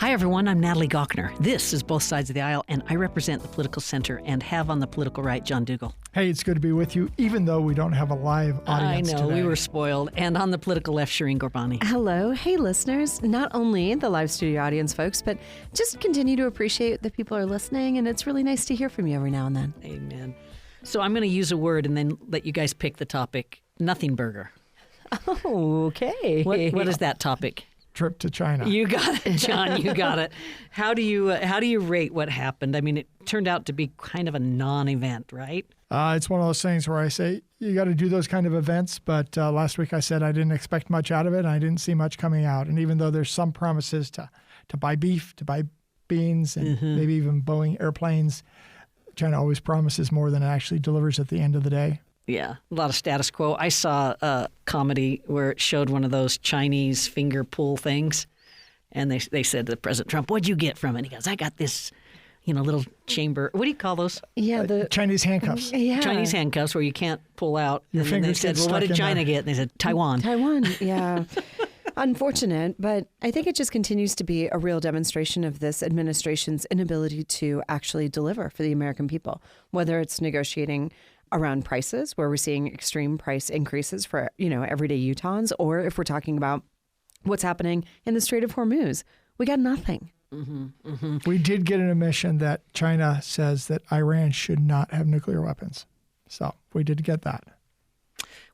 Hi, everyone. I'm Natalie Gochner. This is Both Sides of the Aisle, and I represent the political center and have on the political right John Dougal. Hey, it's good to be with you, even though we don't have a live audience I know, today. we were spoiled. And on the political left, Shireen Gorbani. Hello. Hey, listeners. Not only the live studio audience, folks, but just continue to appreciate that people are listening, and it's really nice to hear from you every now and then. Amen. So I'm going to use a word and then let you guys pick the topic. Nothing burger. Oh, okay. What is that topic? Trip to China. You got it, John. You got it. How do you rate what happened? I mean, it turned out to be kind of a non-event, right? It's one of those things where I say you got to do those kind of events, but last week I said I didn't expect much out of it, and I didn't see much coming out. And even though there's some promises to buy beef, to buy beans, and maybe even Boeing airplanes, China always promises more than it actually delivers at the end of the day. Yeah, a lot of status quo. I saw a comedy where it showed one of those Chinese finger pull things, and they said to President Trump, "What'd you get from it?" And he goes, "I got this, little chamber. What do you call those?" Yeah, the Chinese handcuffs. Yeah. Chinese handcuffs where you can't pull out. Your and then they fingers said, get "Well, what stuck did in China there." get?" And they said, "Taiwan." Taiwan, yeah. Unfortunate, but I think it just continues to be a real demonstration of this administration's inability to actually deliver for the American people, whether it's negotiating around prices, where we're seeing extreme price increases for, everyday Utahns, or if we're talking about what's happening in the Strait of Hormuz. We got nothing. We did get an admission that China says that Iran should not have nuclear weapons. So we did get that.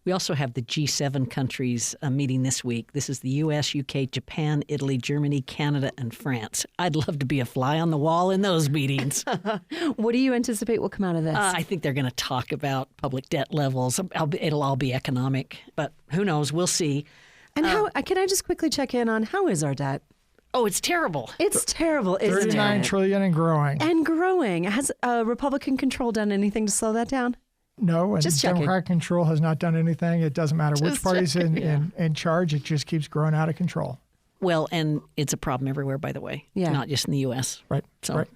We also have the G7 countries meeting this week. This is the U.S., U.K., Japan, Italy, Germany, Canada, and France. I'd love to be a fly on the wall in those meetings. What do you anticipate will come out of this? I think they're going to talk about public debt levels. It'll all be economic, but who knows? We'll see. And how can I just quickly check in on how is our debt? Oh, it's terrible. It's terrible, isn't it? 39 trillion and growing. And growing. Has Republican control done anything to slow that down? No, and Just checking. Democratic control has not done anything. It doesn't matter which Just party's checking. in charge. It just keeps growing out of control. Well, and it's a problem everywhere, by the way. Yeah. Not just in the U.S. Right. So- Right.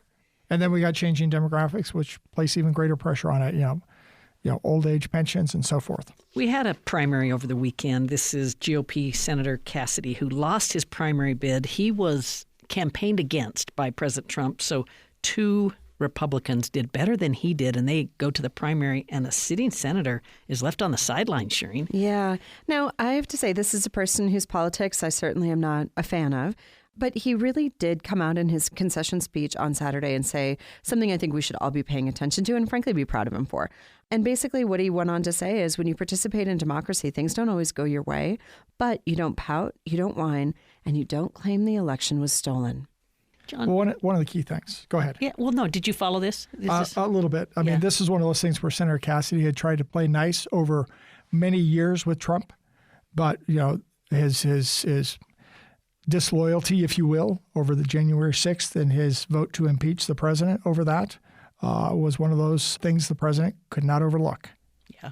And then we got changing demographics, which place even greater pressure on it. Old age pensions and so forth. We had a primary over the weekend. This is GOP Senator Cassidy, who lost his primary bid. He was campaigned against by President Trump. So two Republicans did better than he did, and they go to the primary, and a sitting senator is left on the sidelines, Shireen. Yeah. Now, I have to say, this is a person whose politics I certainly am not a fan of. But he really did come out in his concession speech on Saturday and say something I think we should all be paying attention to and frankly be proud of him for. And basically what he went on to say is when you participate in democracy, things don't always go your way, but you don't pout, you don't whine, and you don't claim the election was stolen. John? Well, one of the key things. Go ahead. Yeah, well, no, did you follow this? A little bit. I mean, this is one of those things where Senator Cassidy had tried to play nice over many years with Trump, but his disloyalty, if you will, over the January 6th and his vote to impeach the president over that was one of those things the president could not overlook. Yeah.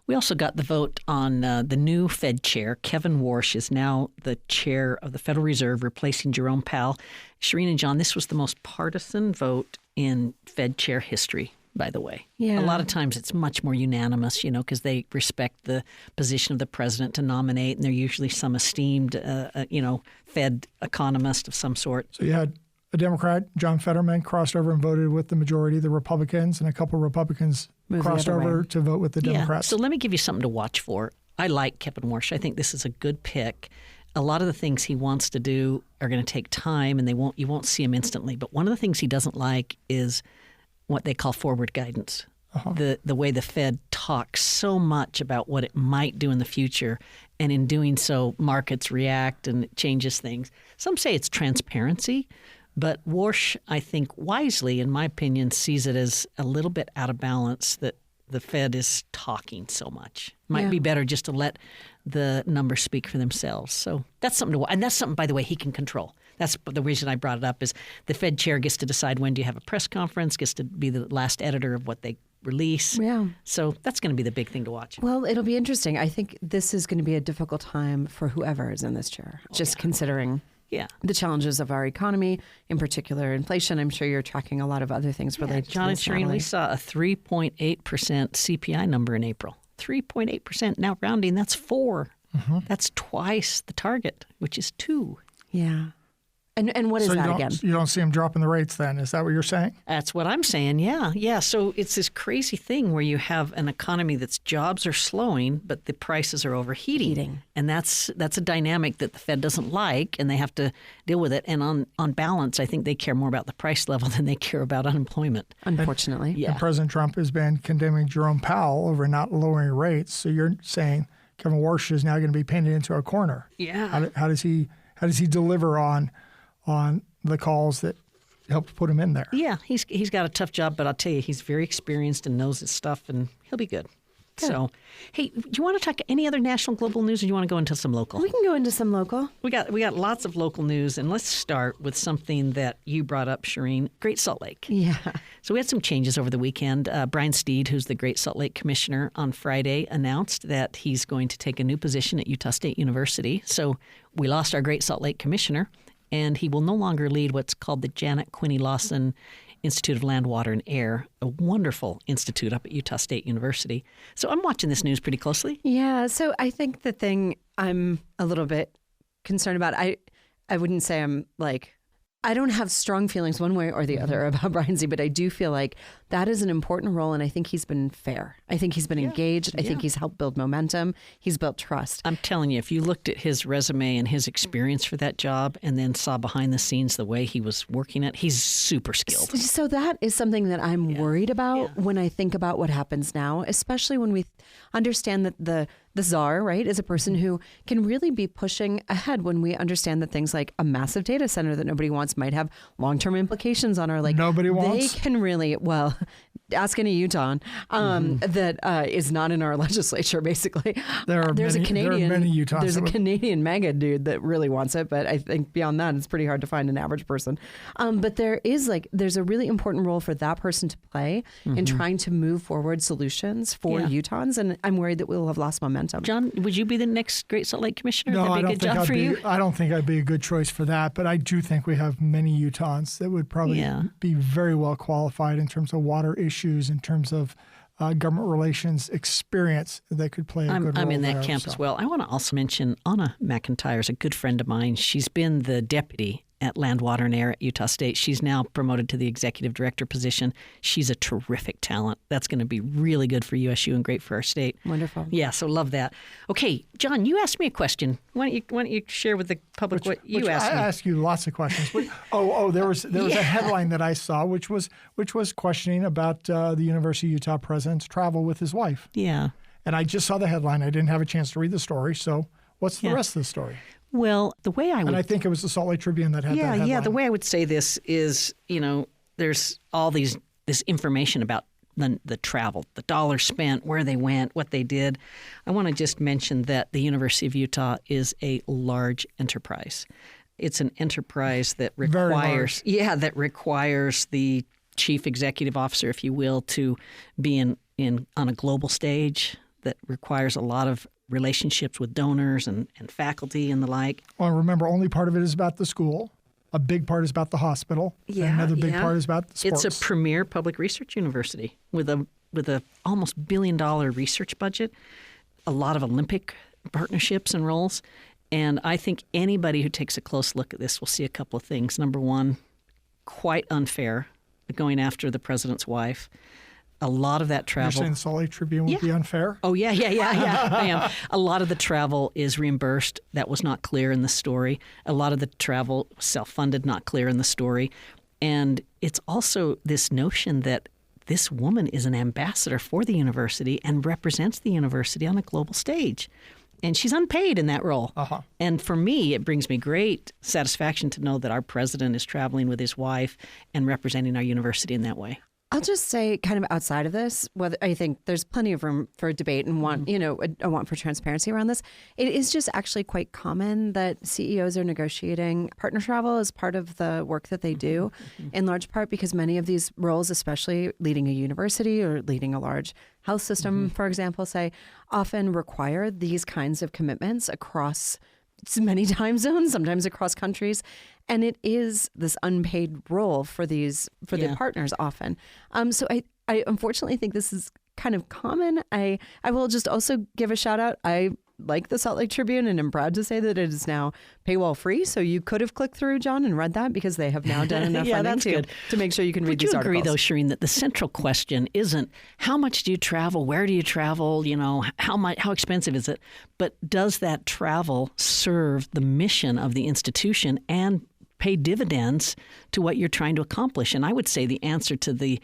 We also got the vote on the new Fed chair. Kevin Warsh is now the chair of the Federal Reserve, replacing Jerome Powell. Shireen and John, this was the most partisan vote in Fed chair history, by the way. Yeah. A lot of times it's much more unanimous, because they respect the position of the president to nominate, and they're usually some esteemed, Fed economist of some sort. So you had a Democrat, John Fetterman, crossed over and voted with the majority of the Republicans, and a couple of Republicans Moved the crossed other over way. to vote with the Democrats. Yeah. So let me give you something to watch for. I like Kevin Warsh. I think this is a good pick. A lot of the things he wants to do are going to take time, and you won't see him instantly. But one of the things he doesn't like is what they call forward guidance. The way the Fed talks so much about what it might do in the future, and in doing so, markets react and it changes things. Some say it's transparency, but Warsh, I think wisely, in my opinion, sees it as a little bit out of balance that the Fed is talking so much. Might be better just to let the numbers speak for themselves. So that's something to, and that's something, by the way, he can control. That's the reason I brought it up is the Fed chair gets to decide when do you have a press conference, gets to be the last editor of what they release. Yeah. So that's going to be the big thing to watch. Well, it'll be interesting. I think this is going to be a difficult time for whoever is in this chair, considering the challenges of our economy, in particular inflation. I'm sure you're tracking a lot of other things related John to and this. Shireen, we saw a 3.8% CPI number in April. 3.8%. Now rounding, that's 4. That's twice the target, which is 2. Yeah. And what is that again? You don't see them dropping the rates then? Is that what you're saying? That's what I'm saying, yeah. So it's this crazy thing where you have an economy that's jobs are slowing, but the prices are overheating. And that's a dynamic that the Fed doesn't like, and they have to deal with it. And on balance, I think they care more about the price level than they care about unemployment. Unfortunately. And President Trump has been condemning Jerome Powell over not lowering rates. So you're saying Kevin Warsh is now going to be painted into a corner. Yeah. How does he deliver on the calls that helped put him in there? Yeah, he's got a tough job, but I'll tell you, he's very experienced and knows his stuff, and he'll be good. So, hey, do you want to talk any other national global news, or do you want to go into some local? We can go into some local. We got lots of local news, and let's start with something that you brought up, Shireen, Great Salt Lake. Yeah. So we had some changes over the weekend. Brian Steed, who's the Great Salt Lake Commissioner, on Friday announced that he's going to take a new position at Utah State University. So we lost our Great Salt Lake Commissioner, and he will no longer lead what's called the Janet Quinney Lawson Institute of Land, Water, and Air, a wonderful institute up at Utah State University. So I'm watching this news pretty closely. Yeah, so I think the thing I'm a little bit concerned about, I wouldn't say I'm like, I don't have strong feelings one way or the other about Brian Z, but I do feel like that is an important role, and I think he's been fair. I think he's been engaged. I think he's helped build momentum. He's built trust. I'm telling you, if you looked at his resume and his experience for that job and then saw behind the scenes the way he was working it, he's super skilled. So that is something that I'm worried about when I think about what happens now, especially when we understand that the czar, right, is a person who can really be pushing ahead when we understand that things like a massive data center that nobody wants might have long-term implications on our, like, nobody wants. They can really, well, ask any Utahn that is not in our legislature, basically. There's a Canadian mega dude that really wants it, but I think beyond that, it's pretty hard to find an average person. But there's a really important role for that person to play in trying to move forward solutions for Utahns, and I'm worried that we'll have lost momentum. John, would you be the next Great Salt Lake Commissioner? No, That'd be a good job for you? I don't think I'd be a good choice for that, but I do think we have many Utahns that would probably be very well qualified in terms of water issues, in terms of government relations experience that could play a good role. I'm in that there, camp as well. I want to also mention Anna McIntyre is a good friend of mine. She's been the deputy at Land, Water, and Air at Utah State. She's now promoted to the executive director position. She's a terrific talent. That's going to be really good for USU and great for our state. Wonderful. Yeah, so love that. Okay, John, you asked me a question. Why don't you share with the public what you asked me? I asked you lots of questions. There was a headline that I saw which was questioning about the University of Utah president's travel with his wife. Yeah. And I just saw the headline. I didn't have a chance to read the story. So what's the rest of the story? Well, the way I would... And I think it was the Salt Lake Tribune that had that headline. Yeah, the way I would say this is, there's all this information about the travel, the dollars spent, where they went, what they did. I want to just mention that the University of Utah is a large enterprise. It's an enterprise that requires... that requires the chief executive officer, if you will, to be on a global stage, that requires a lot of relationships with donors and faculty and the like. Well, remember, only part of it is about the school. A big part is about the hospital. Yeah, and another big part is about the sports. It's a premier public research university with a almost $1 billion research budget, a lot of Olympic partnerships and roles. And I think anybody who takes a close look at this will see a couple of things. Number one, quite unfair, going after the president's wife. A lot of that travel... You're saying the Salt Lake Tribune would be unfair? Oh, yeah, I am. A lot of the travel is reimbursed. That was not clear in the story. A lot of the travel self-funded, not clear in the story. And it's also this notion that this woman is an ambassador for the university and represents the university on a global stage. And she's unpaid in that role. And for me, it brings me great satisfaction to know that our president is traveling with his wife and representing our university in that way. I'll just say, kind of outside of this, whether I think there's plenty of room for debate and a want for transparency around this. It is just actually quite common that CEOs are negotiating partner travel as part of the work that they do, in large part because many of these roles, especially leading a university or leading a large health system, for example, say, often require these kinds of commitments across many time zones, sometimes across countries. And it is this unpaid role for the partners often. So I unfortunately think this is kind of common. I will just also give a shout out. I like the Salt Lake Tribune, and I'm proud to say that it is now paywall free. So you could have clicked through, John, and read that because they have now done enough funding to make sure you can read these articles. Would you agree, though, Shireen, that the central question isn't how much do you travel, where do you travel, how expensive is it, but does that travel serve the mission of the institution and pay dividends to what you're trying to accomplish? And I would say the answer to the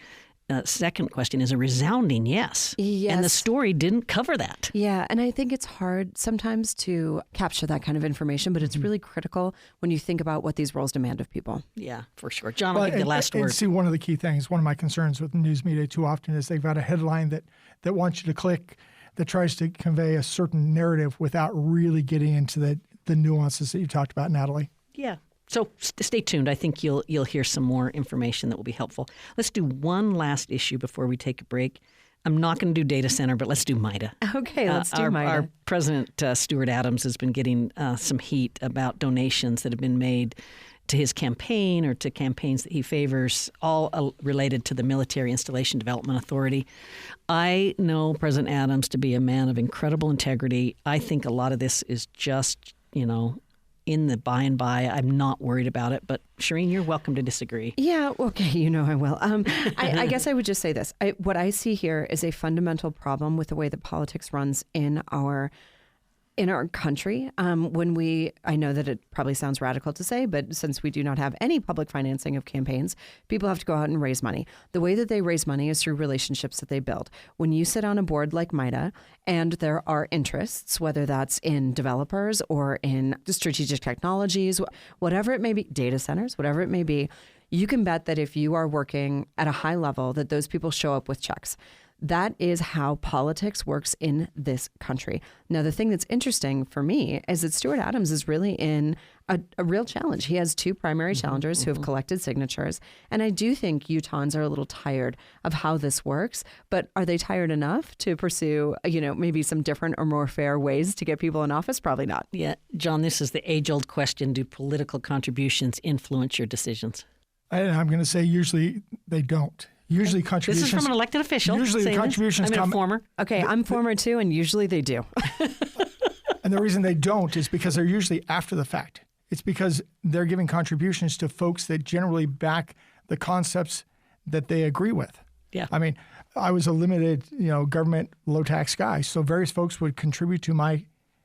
second question is a resounding yes. Yes. And the story didn't cover that. Yeah, and I think it's hard sometimes to capture that kind of information, but it's really critical when you think about what these roles demand of people. Yeah, for sure. John, I'll give you the last word. And see, one of the key things, one of my concerns with the news media too often is they've got a headline that wants you to click, that tries to convey a certain narrative without really getting into the nuances that you talked about, Natalie. Yeah. So stay tuned. I think you'll hear some more information that will be helpful. Let's do one last issue before we take a break. I'm not going to do data center, but let's do MIDA. Okay, let's do MIDA. Our President Stuart Adams has been getting some heat about donations that have been made to his campaign or to campaigns that he favors, all related to the Military Installation Development Authority. I know President Adams to be a man of incredible integrity. I think a lot of this is just, in the by and by. I'm not worried about it, but Shireen, you're welcome to disagree. Yeah, okay, I will. I guess I would just say this. What I see here is a fundamental problem with the way that politics runs in our country. I know that it probably sounds radical to say, but since we do not have any public financing of campaigns, people have to go out and raise money. The way that they raise money is through relationships that they build. When you sit on a board like MIDA and there are interests, whether that's in developers or in strategic technologies, whatever it may be, data centers, whatever it may be, you can bet that if you are working at a high level, that those people show up with checks. That is how politics works in this country. Now, the thing that's interesting for me is that Stuart Adams is really in a real challenge. He has two primary challengers who have collected signatures. And I do think Utahns are a little tired of how this works. But are they tired enough to pursue, maybe some different or more fair ways to get people in office? Probably not. Yeah. John, this is the age-old question. Do political contributions influence your decisions? I'm going to say usually they don't. Usually contributions. This is from an elected official. Usually the contributions come. I'm a former. Okay, I'm former too, and usually they do. And the reason they don't is because they're usually after the fact. It's because they're giving contributions to folks that generally back the concepts that they agree with. Yeah. I mean, I was a limited, government low tax guy, so various folks would contribute to my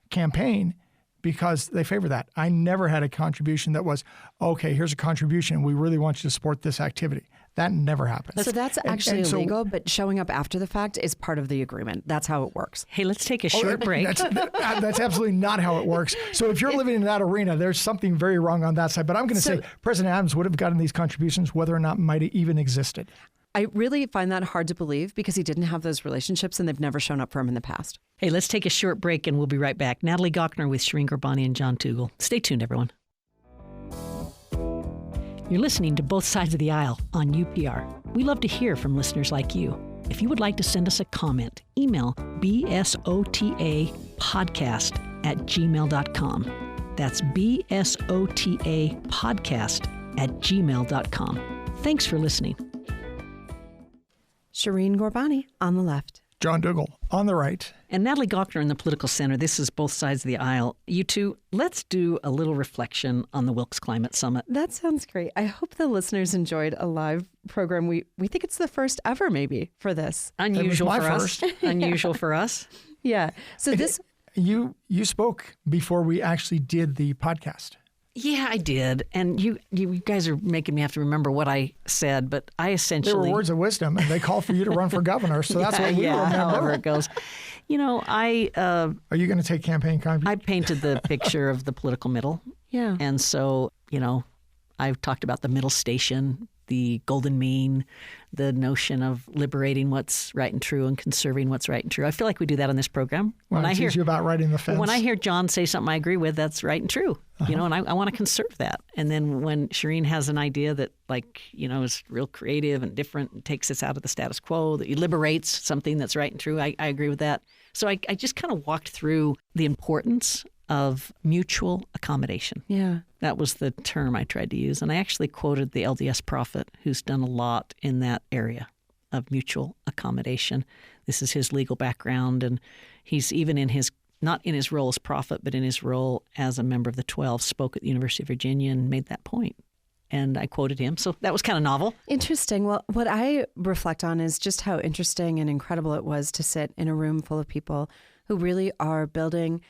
campaign because they favor that. I never had a contribution that was, okay, here's a contribution. We really want you to support this activity. That never happens. So that's actually illegal, but showing up after the fact is part of the agreement. That's how it works. Hey, let's take a short break. That's absolutely not how it works. So if you're living in that arena, there's something very wrong on that side. But I'm going to say President Adams would have gotten these contributions whether or not MIDA even existed. I really find that hard to believe because he didn't have those relationships and they've never shown up for him in the past. Hey, let's take a short break and we'll be right back. Natalie Gochner with Shireen Gorbani and John Tugel. Stay tuned, everyone. You're listening to Both Sides of the Aisle on UPR. We love to hear from listeners like you. If you would like to send us a comment, email bsotapodcast@gmail.com. That's bsotapodcast@gmail.com. Thanks for listening. Shireen Gorbani on the left. John Dougal on the right. And Natalie Gochner in the Political Center. This is Both Sides of the Aisle. You two, let's do a little reflection on the Wilkes Climate Summit. That sounds great. I hope the listeners enjoyed a live program. We think it's the first ever maybe for this. Unusual for us. Unusual for us. Yeah. So this... You spoke before we actually did the podcast. Yeah, I did. And you guys are making me have to remember what I said, but I essentially... They were words of wisdom, and they called for you to run for governor, so that's what we remember. However it goes. Are you going to take campaign contributions? I painted the picture of the political middle. Yeah. And so, I've talked about the middle station, the golden mean, the notion of liberating what's right and true and conserving what's right and true. I feel like we do that on this program. When I hear you about writing the fence. When I hear John say something I agree with, that's right and true. And I want to conserve that. And then when Shireen has an idea that is real creative and different and takes us out of the status quo, that liberates something that's right and true, I agree with that. So I just kind of walked through the importance of mutual accommodation. Yeah. That was the term I tried to use. And I actually quoted the LDS prophet who's done a lot in that area of mutual accommodation. This is his legal background. And he's even in his not in his role as prophet, but in his role as a member of the 12, spoke at the University of Virginia and made that point. And I quoted him. So that was kind of novel. Interesting. Well, what I reflect on is just how interesting and incredible it was to sit in a room full of people who really are building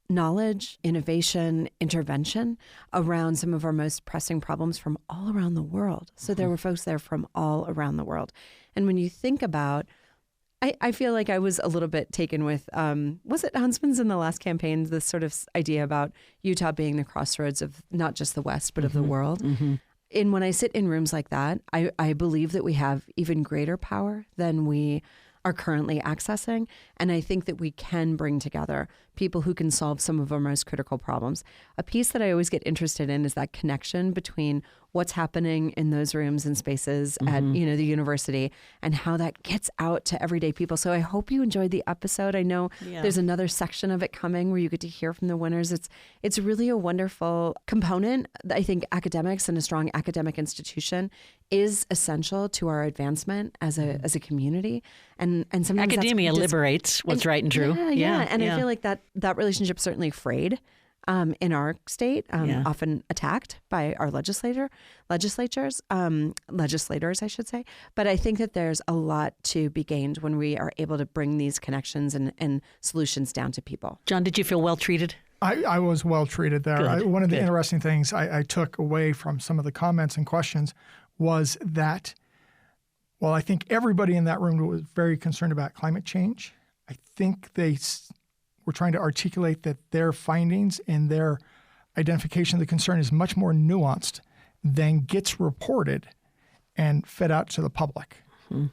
knowledge, innovation, intervention around some of our most pressing problems from all around the world. So there were folks there from all around the world. And when you think about, I feel like I was a little bit taken with, was it Huntsman's in the last campaign, this sort of idea about Utah being the crossroads of not just the West, but of the world. And when I sit in rooms like that, I believe that we have even greater power than we are currently accessing. And I think that we can bring together people who can solve some of our most critical problems. A piece that I always get interested in is that connection between what's happening in those rooms and spaces at the university and how that gets out to everyday people. So I hope you enjoyed the episode. I know there's another section of it coming where you get to hear from the winners. It's really a wonderful component. I think academics and a strong academic institution is essential to our advancement as a community. And sometimes academia liberates what's right and true. Yeah. And I feel like that relationship certainly frayed in our state, often attacked by our legislators, I should say. But I think that there's a lot to be gained when we are able to bring these connections and solutions down to people. John, did you feel well treated? I was well treated there. One of the interesting things I took away from some of the comments and questions was that, well, I think everybody in that room was very concerned about climate change. I think they were trying to articulate that their findings and their identification of the concern is much more nuanced than gets reported and fed out to the public.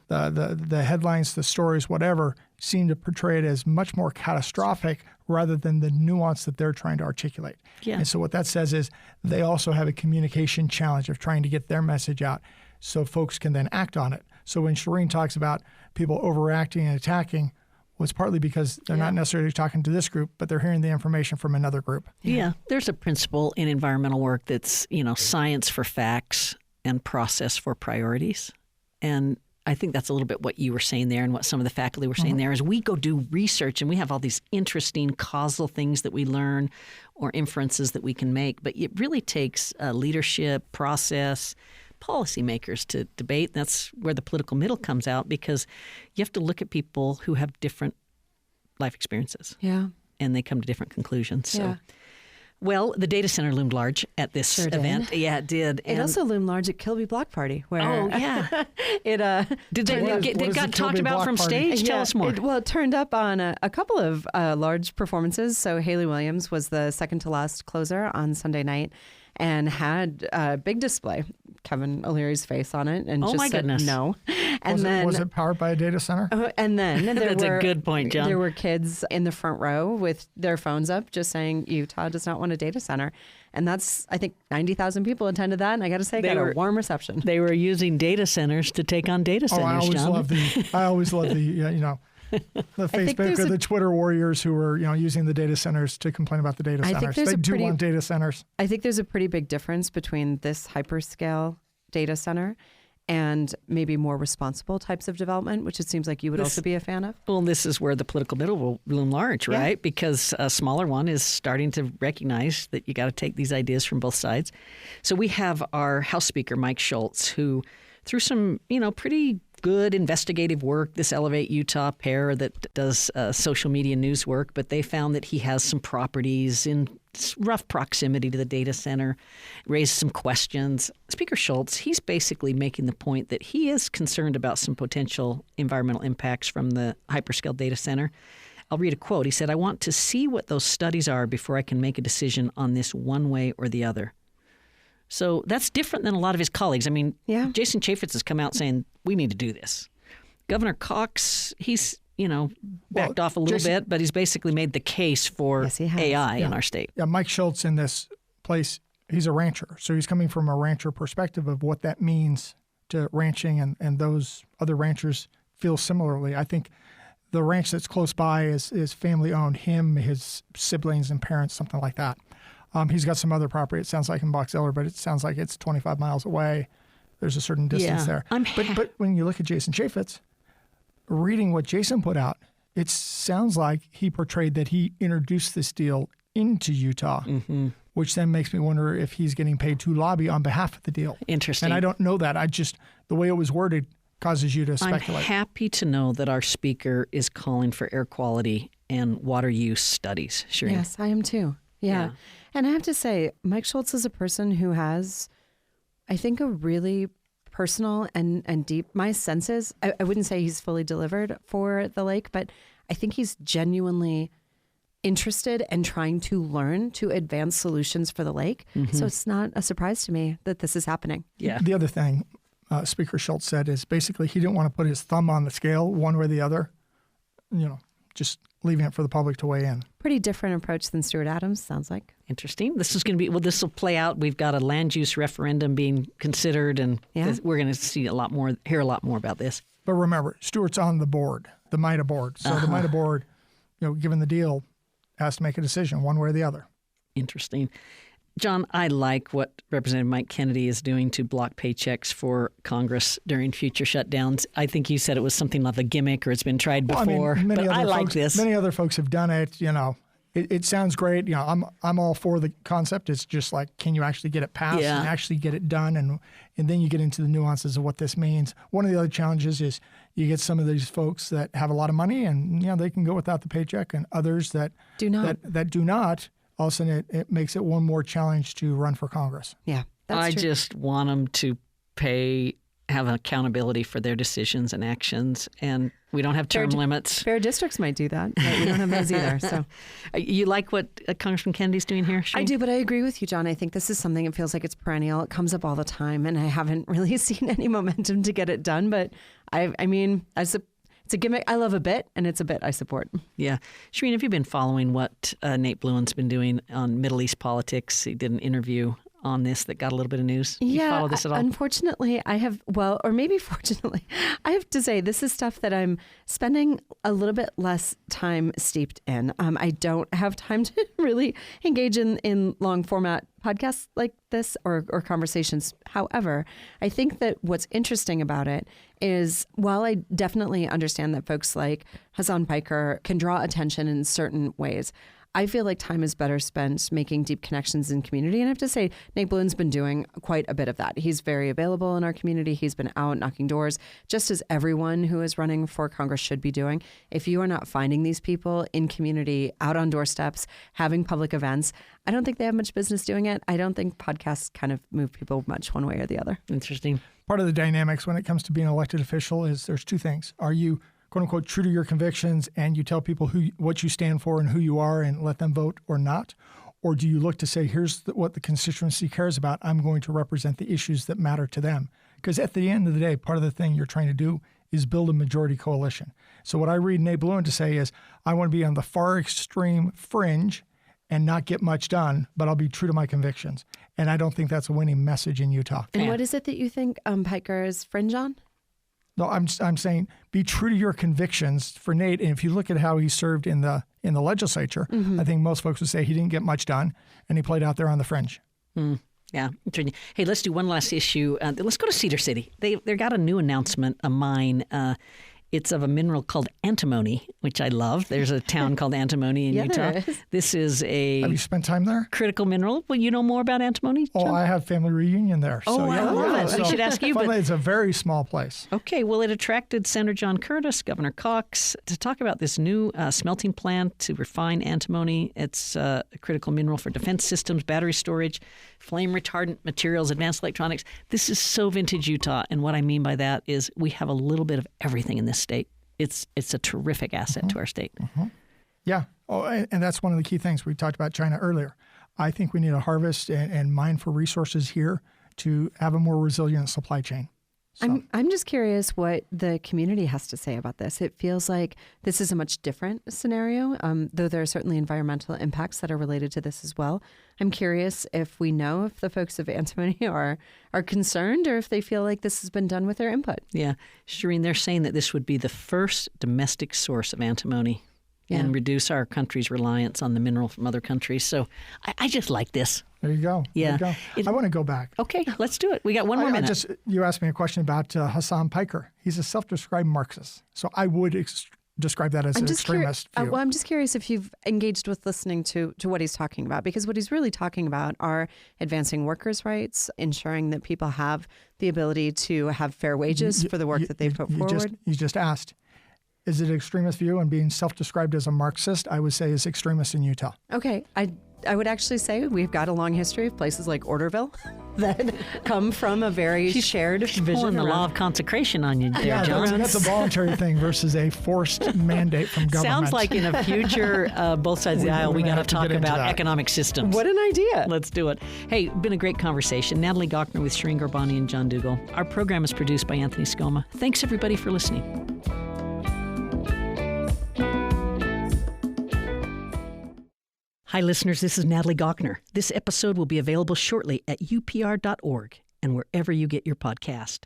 The headlines, the stories, whatever, seem to portray it as much more catastrophic rather than the nuance that they're trying to articulate. And so what that says is they also have a communication challenge of trying to get their message out so folks can then act on it. So when Shireen talks about people overreacting and attacking, was partly because they're not necessarily talking to this group, but they're hearing the information from another group. Yeah. There's a principle in environmental work that's, science for facts and process for priorities. And I think that's a little bit what you were saying there and what some of the faculty were saying there is we go do research and we have all these interesting causal things that we learn or inferences that we can make. But it really takes leadership, process, policymakers to debate. That's where the political middle comes out because you have to look at people who have different life experiences. And they come to different conclusions. So, well, the data center loomed large at this event. Yeah, it did. It also loomed large at Kilby Block Party. Where it got talked about from stage? Tell us more. It turned up on a couple of large performances. So Haley Williams was the second to last closer on Sunday night and had a big display, Kevin O'Leary's face on it, and just said no. And was it powered by a data center? And then that's a good point, John. There were kids in the front row with their phones up, just saying Utah does not want a data center, and that's I think 90,000 people attended that, and I got to say, got a warm reception. They were using data centers to take on data centers. I always love the the Facebook or the Twitter warriors who are using the data centers to complain about the data centers. They do want data centers. I think there's a pretty big difference between this hyperscale data center and maybe more responsible types of development, which it seems like you would also be a fan of. Well, this is where the political middle will loom large, right? Because a smaller one is starting to recognize that you got to take these ideas from both sides. So we have our House Speaker, Mike Schultz, who through some, pretty good investigative work, this Elevate Utah pair that does social media news work, but they found that he has some properties in rough proximity to the data center, raised some questions. Speaker Schultz, he's basically making the point that he is concerned about some potential environmental impacts from the hyperscale data center. I'll read a quote. He said, "I want to see what those studies are before I can make a decision on this one way or the other." So that's different than a lot of his colleagues. I mean, Jason Chaffetz has come out saying, we need to do this. Governor Cox, he's, backed off a little bit, but he's basically made the case for AI in our state. Yeah, Mike Schultz in this place, he's a rancher. So he's coming from a rancher perspective of what that means to ranching, and those other ranchers feel similarly. I think the ranch that's close by is family-owned, him, his siblings and parents, something like that. He's got some other property, it sounds like, in Box Elder, but it sounds like it's 25 miles away. There's a certain distance there. But when you look at Jason Chaffetz, reading what Jason put out it sounds like he portrayed that he introduced this deal into Utah, which then makes me wonder if he's getting paid to lobby on behalf of the deal. Interesting. And I don't know that. The way it was worded causes you to speculate. I'm happy to know that our speaker is calling for air quality and water use studies. Shireen. Yes, I am too. Yeah. And I have to say, Mike Schultz is a person who has, I think, a really personal and deep, my sense is, I wouldn't say he's fully delivered for the lake, but I think he's genuinely interested and trying to learn to advance solutions for the lake. So it's not a surprise to me that this is happening. Yeah. The other thing Speaker Schultz said is basically he didn't want to put his thumb on the scale one way or the other, just leaving it for the public to weigh in. Pretty different approach than Stuart Adams, sounds like. Interesting. This is going to be, this will play out. We've got a land use referendum being considered, and we're going to hear a lot more about this. But remember, Stuart's on the board, the MITA board. So the MITA board, given the deal, has to make a decision one way or the other. Interesting. John, I like what Representative Mike Kennedy is doing to block paychecks for Congress during future shutdowns. I think you said it was something like a gimmick or it's been tried before, but I like this. Many other folks have done it. It sounds great. I'm all for the concept. It's just like, can you actually get it passed and actually get it done? And then you get into the nuances of what this means. One of the other challenges is you get some of these folks that have a lot of money and they can go without the paycheck, and others that do not. That do not. All of a sudden, it makes it one more challenge to run for Congress. Yeah, that's true. I just want them to have accountability for their decisions and actions, and we don't have term limits. Fair districts might do that, but we don't have those either. So, you like what Congressman Kennedy's dodoing here, Shane? I do, but I agree with you, John. I think this is something that feels like it's perennial. It comes up all the time, and I haven't really seen any momentum to get it done. But it's a gimmick I love a bit, and it's a bit I support. Yeah. Shireen, have you been following what Nate Bluen's been doing on Middle East politics? He did an interview on this that got a little bit of news. You follow this at all? Unfortunately, I have, or maybe fortunately, I have to say this is stuff that I'm spending a little bit less time steeped in. I don't have time to really engage in long format podcasts like this or conversations. However, I think that what's interesting about it is while I definitely understand that folks like Hassan Piker can draw attention in certain ways, I feel like time is better spent making deep connections in community. And I have to say, Nate Bluen's been doing quite a bit of that. He's very available in our community. He's been out knocking doors, just as everyone who is running for Congress should be doing. If you are not finding these people in community, out on doorsteps, having public events, I don't think they have much business doing it. I don't think podcasts kind of move people much one way or the other. Interesting. Part of the dynamics when it comes to being an elected official is there's two things. Are you quote unquote true to your convictions and you tell people what you stand for and who you are and let them vote or not? Or do you look to say, here's what the constituency cares about. I'm going to represent the issues that matter to them. Because at the end of the day, part of the thing you're trying to do is build a majority coalition. So what I read Nate Bluen to say is, I want to be on the far extreme fringe and not get much done, but I'll be true to my convictions. And I don't think that's a winning message in Utah. And what is it that you think Piker is fringe on? No, I'm saying be true to your convictions for Nate. And if you look at how he served in the legislature, I think most folks would say he didn't get much done, and he played out there on the fringe. Yeah. Hey, let's do one last issue. Let's go to Cedar City. They got a new announcement, a mine. It's of a mineral called antimony, which I love. There's a town called Antimony in Utah. There is. This is a Have you spent time there? critical mineral. Well, you know more about antimony, John? Oh, I have family reunion there. Oh, I love it. We should ask you. Finally, it's a very small place. Okay, well, it attracted Senator John Curtis, Governor Cox, to talk about this new smelting plant to refine antimony. It's a critical mineral for defense systems, battery storage, flame retardant materials, advanced electronics. This is so vintage Utah, and what I mean by that is we have a little bit of everything in this state. It's a terrific asset to our state. Yeah. Oh, and that's one of the key things. We talked about China earlier. I think we need to harvest and mine for resources here to have a more resilient supply chain. So. I'm just curious what the community has to say about this. It feels like this is a much different scenario, though there are certainly environmental impacts that are related to this as well. I'm curious if we know if the folks of antimony are concerned or if they feel like this has been done with their input. Yeah. Shireen, they're saying that this would be the first domestic source of antimony and reduce our country's reliance on the mineral from other countries. So I just like this. There you go. Yeah. There you go. I want to go back. Okay, let's do it. We got one more minute. You asked me a question about Hassan Piker. He's a self-described Marxist. So I would describe that as an extremist view. Well, I'm just curious if you've engaged with listening to what he's talking about, because what he's really talking about are advancing workers' rights, ensuring that people have the ability to have fair wages for the work that they put forward. You just asked, is it an extremist view? And being self-described as a Marxist, I would say is extremist in Utah. Okay. I would actually say we've got a long history of places like Orderville that come from a very shared vision. Pulling the law of consecration on you there, John. That's a voluntary thing versus a forced mandate from government. Sounds like in a future, both sides of the aisle, we got to talk about economic systems. What an idea. Let's do it. Hey, been a great conversation. Natalie Gochner with Shireen Garbani and John Dougal. Our program is produced by Anthony Scoma. Thanks, everybody, for listening. Hi, listeners. This is Natalie Gochner. This episode will be available shortly at upr.org and wherever you get your podcast.